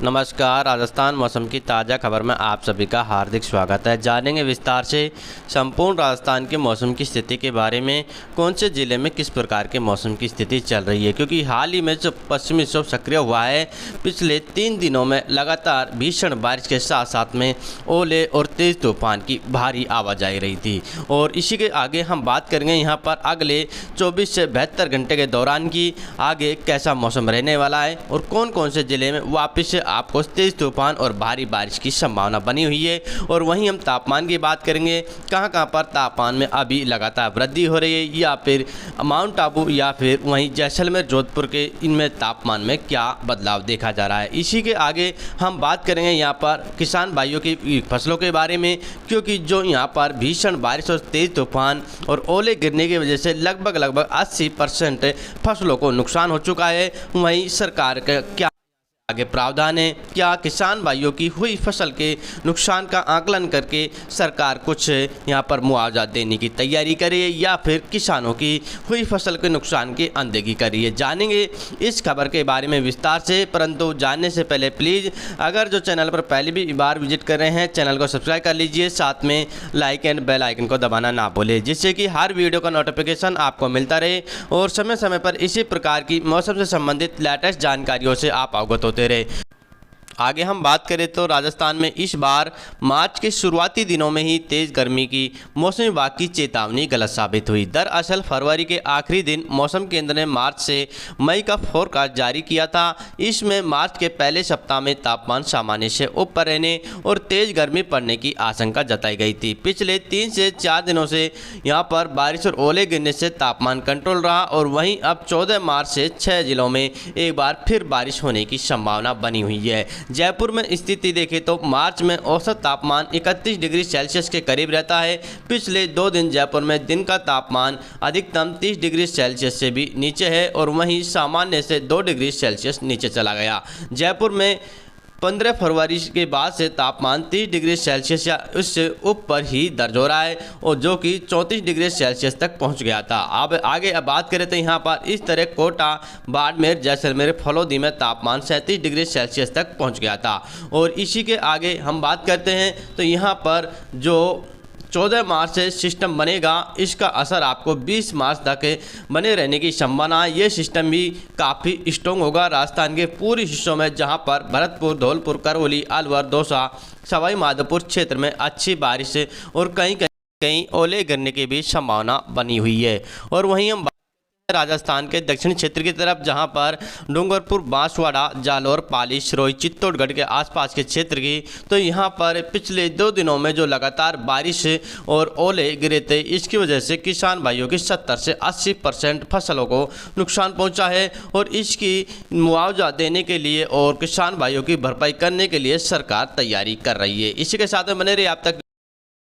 नमस्कार। राजस्थान मौसम की ताज़ा खबर में आप सभी का हार्दिक स्वागत है। जानेंगे विस्तार से संपूर्ण राजस्थान के मौसम की स्थिति के बारे में, कौन से ज़िले में किस प्रकार के मौसम की स्थिति चल रही है। क्योंकि हाल ही में जो पश्चिमी विक्षोभ सक्रिय हुआ है, पिछले 3 दिनों में लगातार भीषण बारिश के साथ साथ में ओले और तेज़ तूफान की भारी आवाजाही रही थी। और इसी के आगे हम बात करेंगे यहाँ पर अगले 24 से 72 घंटे के दौरान की आगे कैसा मौसम रहने वाला है और कौन कौन से ज़िले में वापस से आपको तेज़ तूफान और भारी बारिश की संभावना बनी हुई है। और वहीं हम तापमान की बात करेंगे, कहां कहां पर तापमान में अभी लगातार वृद्धि हो रही है, या फिर माउंट आबू या फिर वहीं जैसलमेर जोधपुर के इनमें तापमान में क्या बदलाव देखा जा रहा है। इसी के आगे हम बात करेंगे यहाँ पर किसान भाइयों की फसलों के बारे में, क्योंकि जो यहाँ पर भीषण बारिश और तेज़ तूफान और ओले गिरने की वजह से लगभग 80% फसलों को नुकसान हो चुका है। वहीं सरकार का क्या आगे प्रावधान है, क्या किसान भाइयों की हुई फसल के नुकसान का आकलन करके सरकार कुछ यहां पर मुआवजा देने की तैयारी करे, या फिर किसानों की हुई फसल के नुकसान की अनदेखी कर रही है। जानेंगे इस खबर के बारे में विस्तार से, परंतु जानने से पहले प्लीज़ अगर जो चैनल पर पहली भी बार विजिट कर रहे हैं, चैनल को सब्सक्राइब कर लीजिए, साथ में लाइक एंड बेल आइकन को दबाना ना भूलें, जिससे कि हर वीडियो का नोटिफिकेशन आपको मिलता रहे और समय समय पर इसी प्रकार की मौसम से संबंधित लेटेस्ट जानकारियों से आप अवगत होते रहे। आगे हम बात करें तो राजस्थान में इस बार मार्च के शुरुआती दिनों में ही तेज़ गर्मी की मौसम विभाग की चेतावनी गलत साबित हुई। दरअसल फरवरी के आखिरी दिन मौसम केंद्र ने मार्च से मई का फोरकास्ट जारी किया था। इसमें मार्च के पहले सप्ताह में तापमान सामान्य से ऊपर रहने और तेज़ गर्मी पड़ने की आशंका जताई गई थी। पिछले 3 से 4 दिनों से यहाँ पर बारिश और ओले गिरने से तापमान कंट्रोल रहा और वहीं अब 14 मार्च से 6 जिलों में एक बार फिर बारिश होने की संभावना बनी हुई है। जयपुर में स्थिति देखें तो मार्च में औसत तापमान 31 डिग्री सेल्सियस के करीब रहता है। पिछले 2 दिन जयपुर में दिन का तापमान अधिकतम 30 डिग्री सेल्सियस से भी नीचे है और वहीं सामान्य से 2 डिग्री सेल्सियस नीचे चला गया। जयपुर में 15 फरवरी के बाद से तापमान 30 डिग्री सेल्सियस या उससे ऊपर ही दर्ज हो रहा है, और जो कि 34 डिग्री सेल्सियस तक पहुंच गया था। अब आगे बात करें तो यहाँ पर इस तरह कोटा, बाड़मेर, जैसलमेर, फलोदी में तापमान 37 डिग्री सेल्सियस तक पहुंच गया था। और इसी के आगे हम बात करते हैं तो यहाँ पर जो 14 मार्च से सिस्टम बनेगा, इसका असर आपको 20 मार्च तक बने रहने की संभावना है। ये सिस्टम भी काफ़ी स्ट्रॉन्ग होगा राजस्थान के पूरे हिस्सों में, जहां पर भरतपुर, धौलपुर, करौली, अलवर, दौसा, सवाई माधोपुर क्षेत्र में अच्छी बारिश और कहीं ओले गिरने की भी संभावना बनी हुई है। और वहीं हम राजस्थान के दक्षिणी क्षेत्र की तरफ, जहां पर डूंगरपुर, बांसवाड़ा, जालौर, पाली, सिरोही, चित्तौड़गढ़ के आसपास के क्षेत्र की, तो यहां पर पिछले 2 दिनों में जो लगातार बारिश और ओले गिरे थे, इसकी वजह से किसान भाइयों की 70 से 80% फसलों को नुकसान पहुंचा है। और इसकी मुआवजा देने के लिए और किसान भाइयों की भरपाई करने के लिए सरकार तैयारी कर रही है। इसी के साथ में बने रहिए आप तक